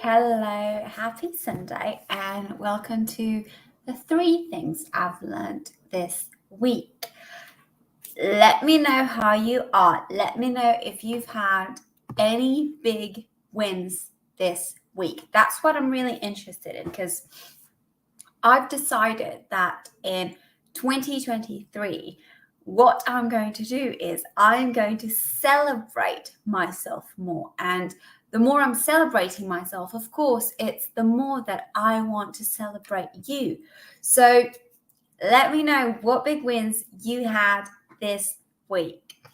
Hello, happy Sunday, and welcome to the 3 things I've learned this week. Let me know how you are. Let me know if you've had any big wins this week. That's what I'm really interested in because I've decided that in 2023, what I'm going to do is I'm going to celebrate myself more. And the more I'm celebrating myself, of course, it's the more that I want to celebrate you. So let me know what big wins you had this week.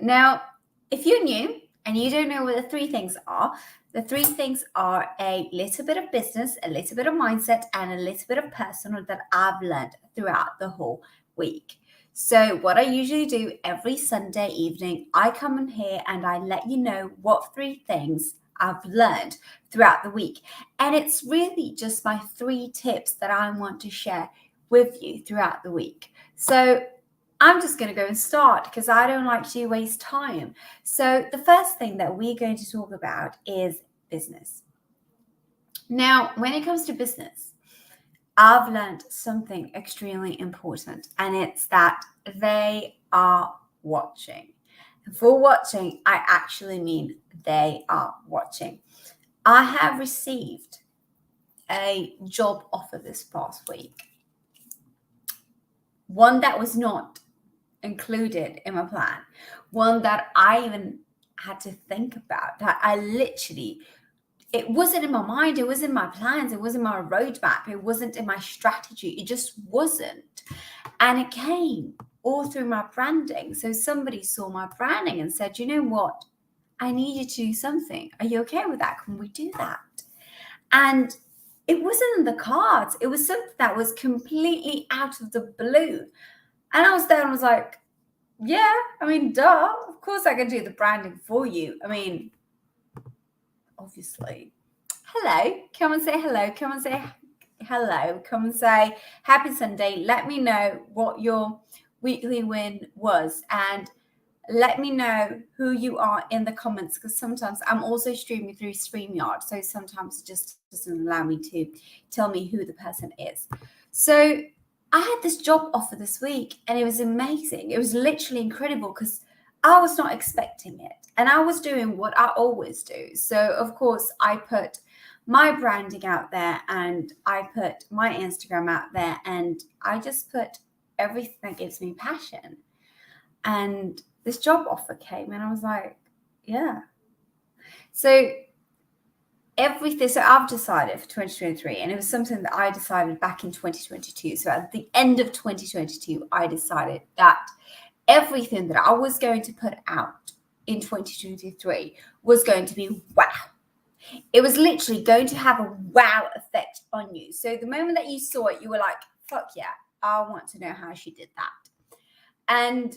Now, if you're new and you don't know what the 3 things are, the 3 things are a little bit of business, a little bit of mindset, and a little bit of personal that I've learned throughout the whole week. So, what I usually do every Sunday evening, I come in here and I let you know what 3 things I've learned throughout the week. And it's really just my 3 tips that I want to share with you throughout the week. So, I'm just going to go and start because I don't like to waste time. So, the first thing that we're going to talk about is business. Now, when it comes to business, I've learned something extremely important, and it's that they are watching. And for watching, I actually mean they are watching. I have received a job offer this past week, one that was not included in my plan, one that I even had to think about, that I literally, it wasn't in my mind, it wasn't in my plans, it wasn't in my roadmap, it wasn't in my strategy, it just wasn't. And it came all through my branding. So somebody saw my branding and said, you know what, I need you to do something. Are you okay with that? Can we do that? And it wasn't in the cards. It was something that was completely out of the blue. And I was there and was like, yeah, I mean, duh, of course I can do the branding for you. I mean, obviously. Hello, come and say hello. Come and say hello. Come and say happy Sunday. Let me know what your weekly win was. And let me know who you are in the comments, because sometimes I'm also streaming through StreamYard. So sometimes it just doesn't allow me to tell me who the person is. So I had this job offer this week and it was amazing. It was literally incredible because I was not expecting it. And I was doing what I always do. So, of course, I put my branding out there and I put my Instagram out there and I just put everything that gives me passion. And this job offer came and I was like, yeah. So everything, so I've decided for 2023, and it was something that I decided back in 2022. So at the end of 2022, I decided that everything that I was going to put out in 2023 was going to be wow. It was literally going to have a wow effect on you. So the moment that you saw it, you were like, fuck yeah, I want to know how she did that. And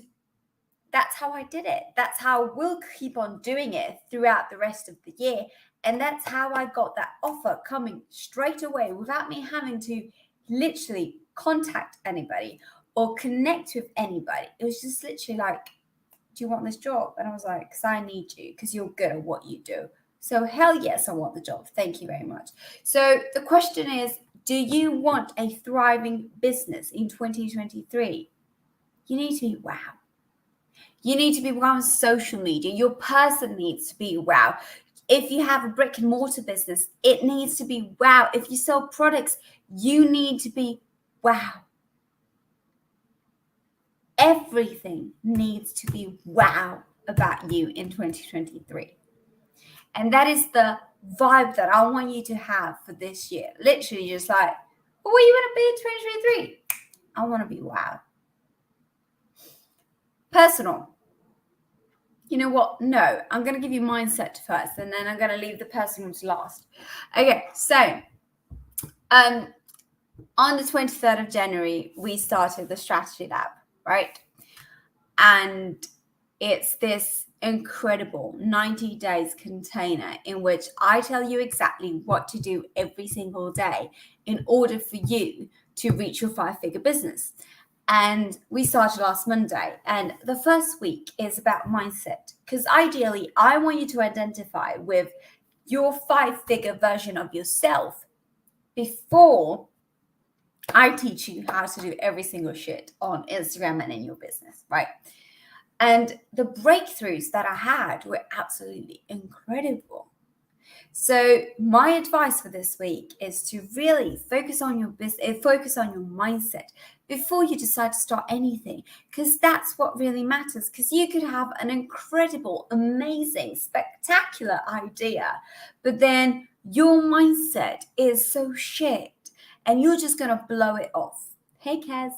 that's how I did it. That's how we'll keep on doing it throughout the rest of the year. And that's how I got that offer coming straight away without me having to literally contact anybody or connect with anybody. It was just literally like, do you want this job? And I was like, because I need you, because you're good at what you do. So hell yes, I want the job. Thank you very much. So the question is, do you want a thriving business in 2023? You need to be wow. You need to be wow on social media. Your person needs to be wow. If you have a brick and mortar business, it needs to be wow. If you sell products, you need to be wow. Everything needs to be wow about you in 2023. And that is the vibe that I want you to have for this year. Literally just like, well, what do you want to be in 2023? I want to be wow. Personal. You know what? No, I'm going to give you mindset first, and then I'm going to leave the personal to last. Okay, so on the 23rd of January, we started the Strategy Lab, right? And it's this incredible 90 days container in which I tell you exactly what to do every single day in order for you to reach your 5-figure business. And we started last Monday. And the first week is about mindset, because ideally, I want you to identify with your 5-figure version of yourself before I teach you how to do every single shit on Instagram and in your business, right? And the breakthroughs that I had were absolutely incredible. So my advice for this week is to really focus on your business, focus on your mindset before you decide to start anything, because that's what really matters. Because you could have an incredible, amazing, spectacular idea, but then your mindset is so shit and you're just going to blow it off. Hey, Kaz.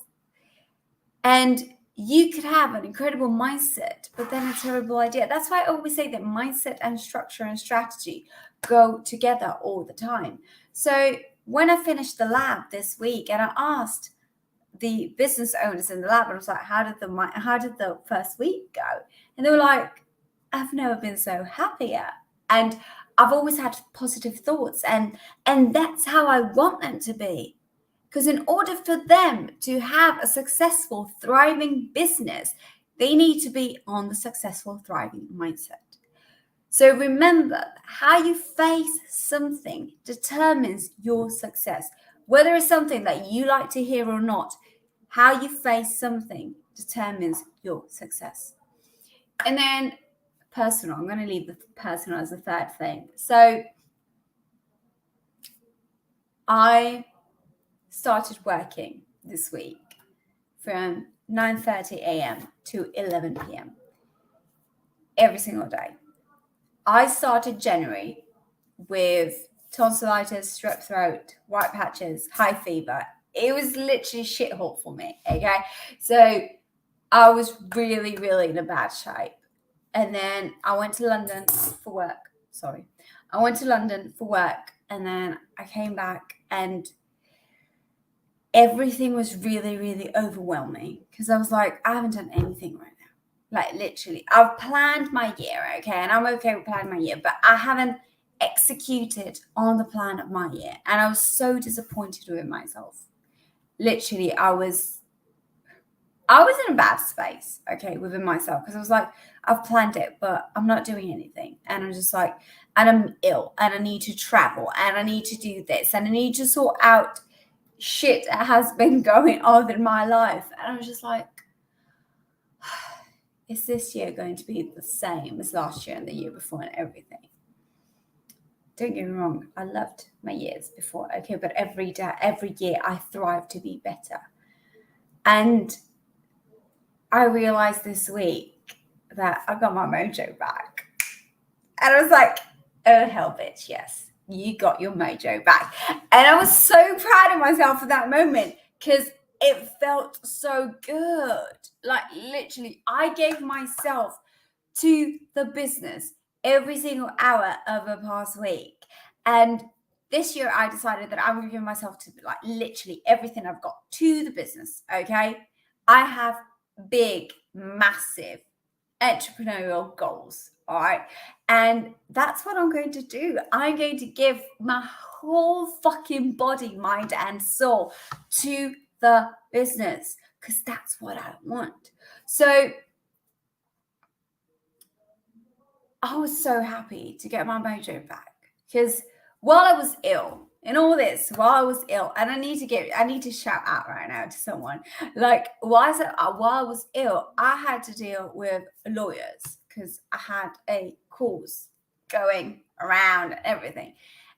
And you could have an incredible mindset, but then a terrible idea. That's why I always say that mindset and structure and strategy go together all the time. So when I finished the lab this week and I asked the business owners in the lab, I was like, how did the first week go? And they were like, I've never been so happier. And I've always had positive thoughts, and that's how I want them to be. Because in order for them to have a successful, thriving business, they need to be on the successful, thriving mindset. So remember, how you face something determines your success. Whether it's something that you like to hear or not, how you face something determines your success. And then personal, I'm going to leave the personal as the third thing. So I started working this week from 9:30 a.m. to 11 p.m. every single day. I started January with tonsillitis, strep throat, white patches, high fever. It was literally shithole for me, okay? So I was really, really in a bad shape. And then I went to London for work. And then I came back and everything was really, really overwhelming because I was like, I haven't done anything right now. Like literally, I've planned my year, okay? And I'm okay with planning my year, but I haven't executed on the plan of my year. And I was so disappointed with myself. Literally, I was in a bad space, okay, within myself, because I was like, I've planned it, but I'm not doing anything. And I'm just like, and I'm ill, and I need to travel, and I need to do this, and I need to sort out shit that has been going on in my life. And I was just like, is this year going to be the same as last year and the year before and everything? Don't get me wrong, I loved my years before, okay, but every year I thrive to be better. And I realized this week that I got my mojo back. And I was like, oh, hell, bitch, yes, you got your mojo back. And I was so proud of myself for that moment because it felt so good. Like, literally, I gave myself to the business every single hour of the past week. And this year, I decided that I'm going to give myself to, like, literally everything I've got to the business, okay? I have big, massive entrepreneurial goals, all right? And that's what I'm going to do. I'm going to give my whole fucking body, mind, and soul to the business because that's what I want. So I was so happy to get my mojo back because while I was ill, and all this while I was ill, and I need to shout out right now to someone. Like, while I was ill, I had to deal with lawyers because I had a cause going around and everything.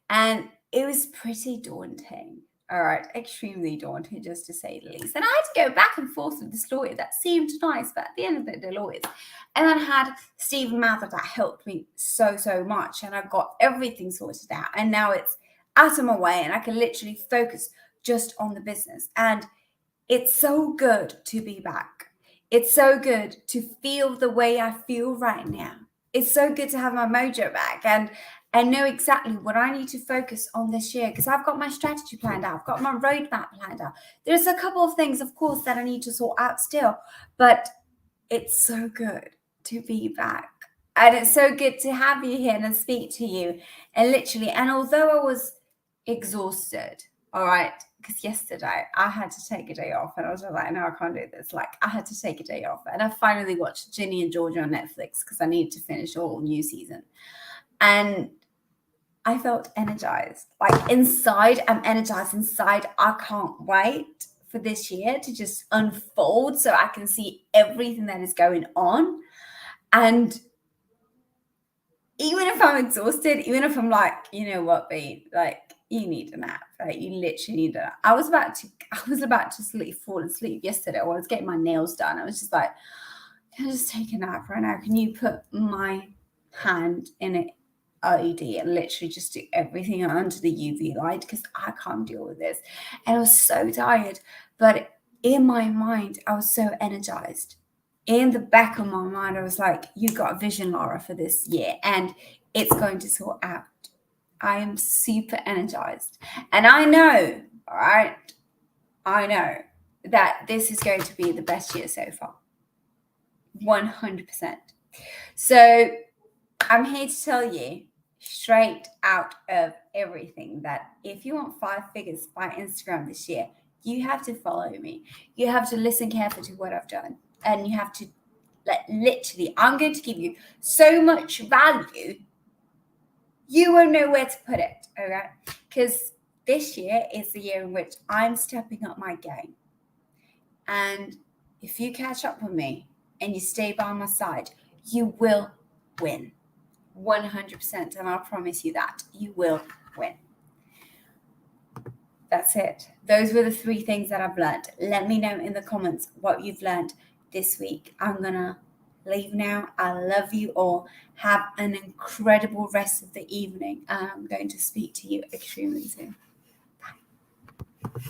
And it was pretty daunting. All right, extremely daunting, just to say the least. And I had to go back and forth with this lawyer that seemed nice, but at the end of the day, lawyers. And then I had Stephen Mather that helped me so much, and I got everything sorted out. And now it's out of my way, and I can literally focus just on the business. And it's so good to be back. It's so good to feel the way I feel right now. It's so good to have my mojo back and know exactly what I need to focus on this year because I've got my strategy planned out. I've got my roadmap planned out. There's a couple of things, of course, that I need to sort out still, but it's so good to be back. And it's so good to have you here and speak to you. And literally, and although I was exhausted, all right, because yesterday I had to take a day off and I was like, no, I can't do this. Like, I had to take a day off. And I finally watched Ginny and Georgia on Netflix because I needed to finish all new season. And I felt energized. Like inside, I'm energized. Inside, I can't wait for this year to just unfold so I can see everything that is going on. And even if I'm exhausted, even if I'm like, you know what, babe, like you need a nap. Like you literally need a nap. I was about to fall asleep yesterday. I was getting my nails done. I was just like, can I just take a nap right now? Can you put my hand in it? IED and literally just do everything under the UV light because I can't deal with this. And I was so tired, but in my mind, I was so energized. In the back of my mind, I was like, you got a vision, Laura, for this year, and it's going to sort out. I am super energized. And I know, all right, I know that this is going to be the best year so far. 100%. So I'm here to tell you straight out of everything that if you want 5 figures by Instagram this year, you have to follow me. You have to listen carefully to what I've done. And you have to literally, I'm going to give you so much value, you won't know where to put it, all right? Because this year is the year in which I'm stepping up my game. And if you catch up with me and you stay by my side, you will win. 100%, and I'll promise you that you will win. That's it. Those were the 3 things that I've learned. Let me know in the comments what you've learned this week. I'm gonna leave now. I love you all. Have an incredible rest of the evening. I'm going to speak to you extremely soon. Bye.